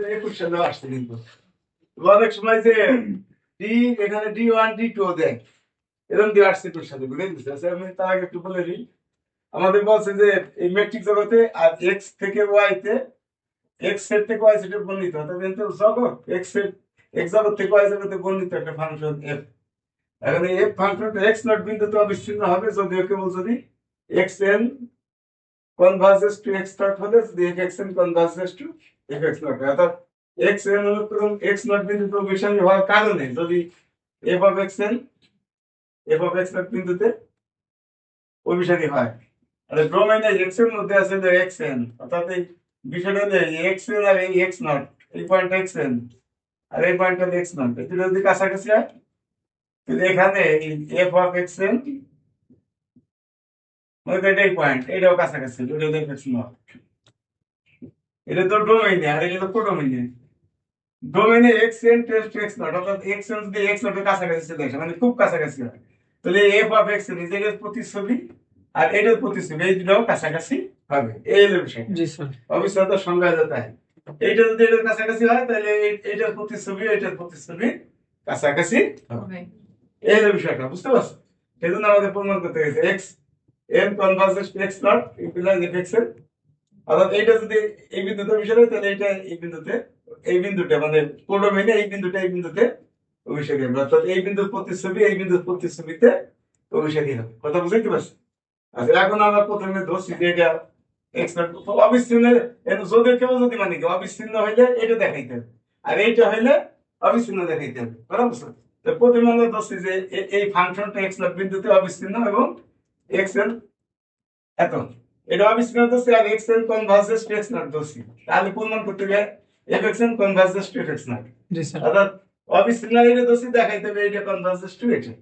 21 সালে আসছে কিন্তু অনেক সময় যে ডি এখানে D1 D2 দেয় এরকম দিয়ে আসছে 21 সালে বুঝে দিচ্ছে। আচ্ছা আমি তার আগে একটু বলে দিই আমাদের বলছে যে এই ম্যাট্রিক্স জগতে আর এক্স থেকে ওয়াই তে এক্স সেট থেকে ওয়াই সেটে বর্ণিত অর্থাৎ কিন্তু জগৎ এক্স সেট এক্স জগৎ থেকে ওয়াই জগতে বর্ণিত একটা ফাংশন এফ। এখন এই এফ ফাংশনটা এক্স নট বিন্দুতে অবিচ্ছিন্ন হবে যদিও কেবল যদি x N converges to x naught হলে যদি f(x n) converges to f(x naught অর্থাৎ x n অনুক্রম x naught বিন্দুতে অভিসারী হওয়ার কারণে যদি f(x naught) বিন্দুতে অভিসারী হয় তাহলে ডোমেইনে x এর মধ্যে আছে যে x n অর্থাৎ এই বিষয়টা হলো x n আর এই x naught এই পয়েন্ট x n আর এই পয়েন্টটা x naught এই দুটো যদি কাছাকাছি হয় তাহলে এখানে এই f(x n) এটাই পয়েন্ট এটাও কাছাকাছি দুটো f(x naught) এটা তো ডোমেইনে আর এটা তো কোডোমেইনে ডোমেইনে x n tends to x naught অর্থাৎ x n যদি x naught এর কাছাকাছি চলে আসে মানে খুব কাছাকাছি হয় তাহলে f(x n) এর প্রতিচ্ছবি আর এটার প্রতিচ্ছবি এই দুটো কাছাকাছি হবে এই হলো বিষয়। জি স্যার অবিচ্ছেদ্য সংজ্ঞা যেটা এইটা যদি এটার কাছাকাছি হয় তাহলে এটার প্রতিচ্ছবি কাছাকাছি হবে এই হলো বিষয়টা বুঝতে পারছো সেজন্য আমাদের প্রমাণ করতে গেছে x n converges to x naught implies f(x n) অর্থাৎ এইটা যদি এই বিন্দুতে অভিসারী হয় তাহলে এটা এই বিন্দুটা মানে কোডোমেইনে এই বিন্দুতে অভিসারী হবে অর্থাৎ এই বিন্দুর প্রতিচ্ছবিতে অভিসারী হবে কথা বুঝতে পারছি। আচ্ছা এখন আমরা প্রথমে ধরছি যে এটা এক্স নট অবিচ্ছিন্ন যদি কেউ যদি মানে কি অবিচ্ছিন্ন হইলে এটা দেখাইতে হবে আর এইটা হইলে অবিচ্ছিন্ন দেখাইতে হবে কথা বুঝছো। তো প্রথমে আমরা ধরছি যে এই ফাংশনটা এক্স নট বিন্দুতে অবিচ্ছিন্ন এবং এক্স এন এত এটা অবিচ্ছিন্ন ধরছি আর x n converges to x naught ধরছি তাহলে প্রমাণ করতে গেলে f x n converges to x naught জি স্যার অর্থাৎ অবিচ্ছিন্ন এটা ধরছি দেখাইতে হবে এটা কনভার্জেস টু এটা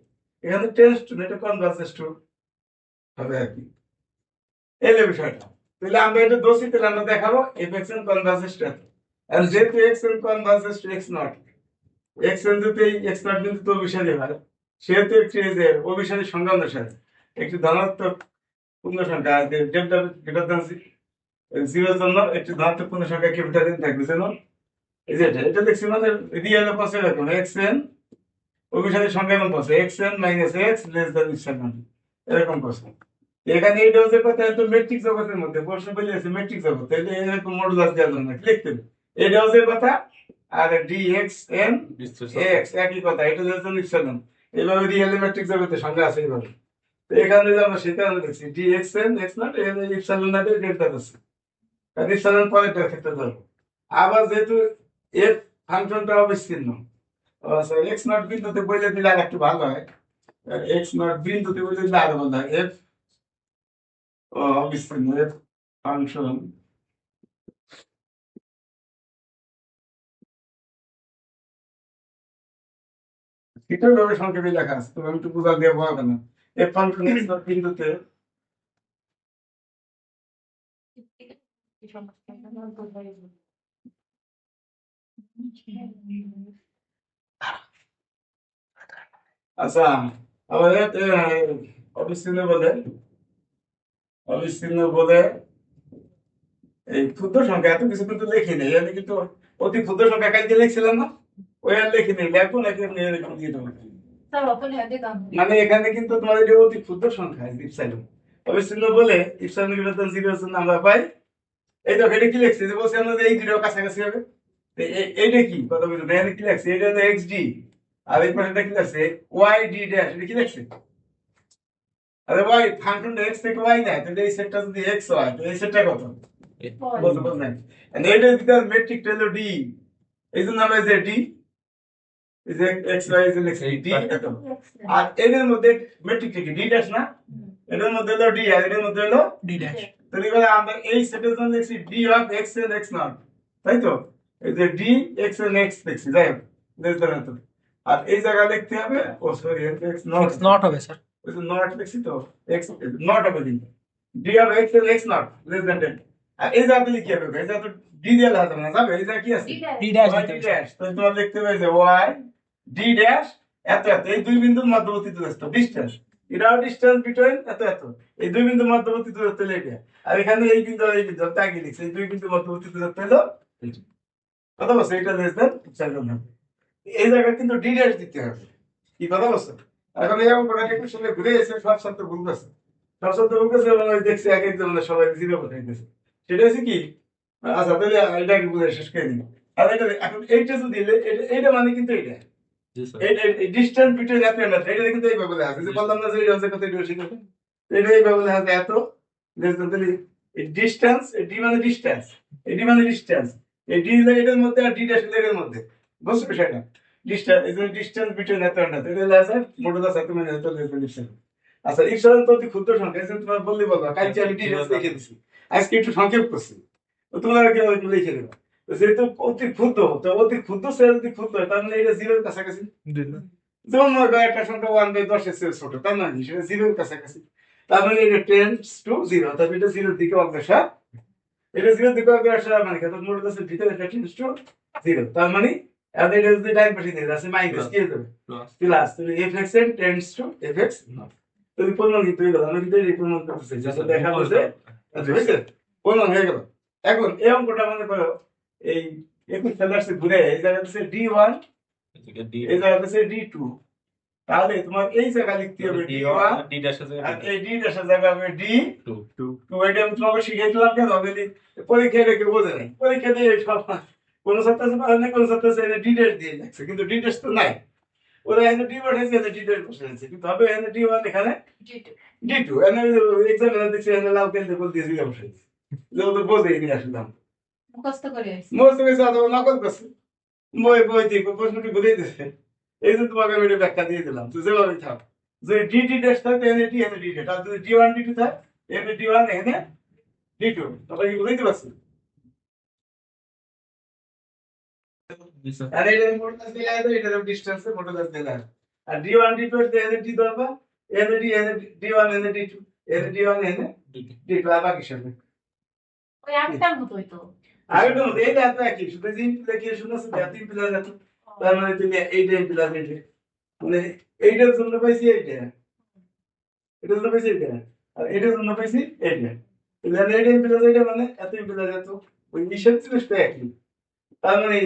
এখানে টেন্স টু এটা কনভার্জেস টু হবে আর কি এই যে বিষয়টা তাহলে আমরা এটা দোষী তাহলে আমরা দেখাবো f x n converges to আর যেহেতু x n converges to x naught x n যদি এক্স নট বিন্দুতে অভিসারী হয় সেহেতু একটি যে অভিসারী সংজ্ঞা অনুসারে একটি ধনাত্মক পূর্ণ সংখ্যা ডেল্টা গ্রেটার দ্যান জিরোর জন্য একটি ধনাত্মক পূর্ণ সংখ্যা ক্যাপিটাল এন থাকবে যেমন এই যে এটা দেখছি মানে রিয়েল পাশে এরকম এক্স এন অভিসারী সংখ্যা এমন পাশে x N minus x less than epsilon এরকম পাশে এখানে এই ডোজের কথা তো ম্যাট্রিক্স জগতের মধ্যে প্রশ্ন বলে আছে ম্যাট্রিক্স জগৎ তাহলে এরকম মডুলাস দেওয়ার জন্য লিখতে হবে এই ডোজের কথা আর ডি এক্স এন এক্স একই কথা এটা যেহেতু ইপসিলন এইভাবে রিয়েল ম্যাট্রিক্স জগতের সঙ্গে আছে এইভাবে তো এখানে যে আমরা সেটা দেখছি D x N x not এখানে ইপসিলন না ডেল্টা আছে কারণ ইপসিলন পরেরটা ক্ষেত্রে ধরবো আবার যেহেতু এফ ফাংশনটা অবিচ্ছিন্ন এক্স নট বিন্দুতে বলে দিলে আর একটু ভালো হয় এক্স নট বিন্দুতে বলে দিলে আরো ভালো হয় এফ অবিচ্ছিন্ন এফ ফাংশন এটাও ভাবে সংক্ষেপে লেখা আছে তবে আমি একটু বোঝা দিয়ে পারবো না এফ ফাংশন এক্স নট বিন্দুতে আচ্ছা আমাদের অবিচ্ছিন্ন বলে এই ক্ষুদ্র সংখ্যা এত কিছু কিন্তু লিখি নেই আমি কিন্তু অতি ক্ষুদ্র সংখ্যা কালকে লিখছিলাম না ওই আর লিখি নেই লেখো নাকি আপনি এরকম দিয়ে দেবো মানে এখানে কিন্তু তোমার এটা অতি ক্ষুদ্র সংখ্যা ইপসাইলন অবিচ্ছিন্ন বলে ইপসাইলন গ্রেটার দ্যান 0 এর জন্য আমরা পাই এই দেখো এটা কি লিখছি যে বলছি আমরা এই দুটো কাছাকাছি হবে এইটা কি কথা বলছো এখানে কি লিখছে এটা হলো এক্স ডি আর এই পাশেটা কি লিখছে ওয়াই ডি ড্যাশ এটা কি লিখছে আরে ওয়াই ফাংশনটা এক্স থেকে ওয়াই না তাহলে এই সেটটা যদি এক্স হয় তো এই সেটটা কত বলতে বল নাই এন্ড এইটার ভিতর মেট্রিক হলো ডি এই জন্য আমরা যে ডি এই যে এক্স ওয়াই যে লিখছি ডি এত আর এর মধ্যে মেট্রিক কি ডি ড্যাশ না এর মধ্যে হলো ডি আর এর মধ্যে হলো ডি ড্যাশ তাহলে এবারে আমরা এই সেটের জন্য লিখছি D of x and x naught তাই তো এই যে ডি এক্স এন্ড এক্স লিখছি যাই হোক দেখবেন তো আর এই জায়গায় লিখতে হবে oh sorry x naught naught হবে স্যার ওই যে নট লিখছি তো এক্স নট হবে কিন্তু D of x and x naught less than 10 আর এই জায়গাতে লিখে হবে এই জায়গা তো ডি দিয়ে লেখা যাবে না যাবে এই জায়গা কি আছে D dash y D dash তো তোমরা লিখতে হবে যে ওয়াই ডি ড্যাশ এত এত এই দুই বিন্দুর মধ্যবর্তী দূরত্ব ডিসটেন্স এটাও ডিসটেন্স বিটুইন এত এত এই দুই বিন্দুর মধ্যবর্তী দূরত্ব লেখা আর এখানে এই বিন্দু আর এই বিন্দু তাই কি লিখছে এই দুই বিন্দুর মধ্যবর্তী দূরত্ব হলো কথা বলছো এটা লেস দেন সেভেন হবে। এই জায়গায় কিন্তু ডি ড্যাশ দিতে হবে। কি কথা বলছো? এখন এই অঙ্কটাকে কুশলে ঘুরে এসে সব ছাত্র ভুল করছে। সব ছাত্র ভুল করছে এবং ওই দেখছি এক একজন সবাই জিরো পাঠাইতেছে। সেটা হচ্ছে কি? আচ্ছা তাহলে এটাকে বুঝে শেষ করে দিন। আর এটা এখন এইটা যদি এইটা মানে কিন্তু এইটা ডিস্টেন্স বিটুইন এত এন্ড এটা কিন্তু এইভাবে লেখা আছে। যে বললাম না যে এটা হচ্ছে কত এটা শিখবে। এটা এইভাবে লেখা আছে এত লেস দেন তাহলে এই ডিসটেন্স ডি মানে ডিসটেন্স এডি মানে ডিসটেন্স এই ডি এর মধ্যে আর ডি ড্যাশ এর মধ্যে বুঝছো বিষয়টা ডিসটেন্স এই যে ডিসটেন্স বিটুইন এত এন্ড এটা লেখা আছে মডুলাস এত মানে এত লেস দেন ডিসটেন্স। আচ্ছা ঈশ্বরের তো অতি ক্ষুদ্র সংখ্যা যে তোমার বললি বলবা কালকে আমি ডিটেইলস লিখে দিছি আজকে একটু সংক্ষেপ করছি তো তোমরা কি লিখে দেবা যেহেতু অতি ক্ষুদ্র তো অতি ক্ষুদ্র সে যদি ক্ষুদ্র হয় তার মানে এটা জিরোর কাছাকাছি যেমন মনে করো একটা সংখ্যা 1/10 এর চেয়ে ছোট তার মানে সেটা জিরোর কাছাকাছি তার মানে এটা টেন্ডস টু জিরো অর্থাৎ এটা জিরোর দিকে অগ্রসর এটা জিরোর দিকে অগ্রসর মানে কত মোট আছে ভিতরে এটা টেন্ডস টু জিরো তার মানে আর এটা যদি ডাইন পাশে দিয়ে আছে মাইনাস কি হবে প্লাস তাহলে fx এর টেন্ডস টু fx নট যদি পূর্ণাঙ্গ হয়ে গেল আমি কিন্তু এই পূর্ণাঙ্গ করতে চাই যেটা দেখা যাচ্ছে আচ্ছা হয়েছে পূর্ণাঙ্গ হয়ে গেল এখন এই অঙ্কটা মনে করো এই 21 সালে ঘুরে এই জায়গাতে আছে d1 এই জায়গাতে আছে d2 তাহলে তোমার এই জায়গা লিখতে হবে d1 ডি ড্যাশের আর জায়গায় এই d ড্যাশের জায়গা হবে d2 টু তো এটা আমি তোমাকে শিখিয়ে দিলাম কেন হবে পরীক্ষায় রেখে বোঝে নাই পরীক্ষা দিয়ে সব কোন ছাত্র আছে পারে না কোন ছাত্র আছে d ড্যাশ দিয়ে যাচ্ছে কিন্তু d ড্যাশ তো নাই ওরা এখানে d বসাইছে এখানে d ড্যাশ বসাইছে কিন্তু হবে এখানে d1 এখানে d2 এখানে এক্সামিনার দিচ্ছে এখানে লাল পেন দিয়ে বল দিয়ে দিলাম বসাইছে যে ওদের বোঝেই নি আসলে মুখস্থ করে আসছি। মোস্ট বেশি অথবা নকল করছে বই বই দিয়ে প্রশ্নটি বুঝিয়ে দিচ্ছে এই যে তোমাকে আমি এটা ব্যাখ্যা দিয়ে দিলাম তো যেভাবে থাক যদি ডি ডি ড্যাশ থাকে এনে ডি এনে ডি ড্যাশ আর যদি ডি ওয়ান ডি টু থাকে এনে ডি ওয়ান এনে ডি টু তোমরা কি বুঝতে পারছো আর এটা মডুলাস দিলে আছে এটা ডিসটেন্স মডুলাস দিলে আর ডি ওয়ান ডি টু এনে ডি ধরবা এনে ডি ওয়ান এনে ডি টু এনে ডি ওয়ান এনে ডি টু আর বাকি সব ওই আগেরটার মতোই তো। আগে তো এইটা এত একই শুধু যে ইমপ্লাই কি শুনছ এত ইমপ্লাই এত তার মানে তুমি এইটা ইমপ্লাই এইটা মানে এইটার জন্য পাইছি এইটা এটার জন্য পাইছি এইটা আর এটার জন্য পাইছি এইটা তাহলে এইটা ইমপ্লাই এইটা মানে এত ইমপ্লাই এত ওই নিষেধ জিনিসটা একই তার মানে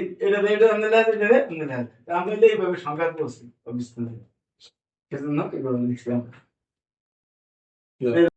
এটা আমরা লাগে দেবে আমরা লাগে আমরা এইভাবে সংখ্যা করছি বিস্তারিত সেজন্য এগুলো লিখছিলাম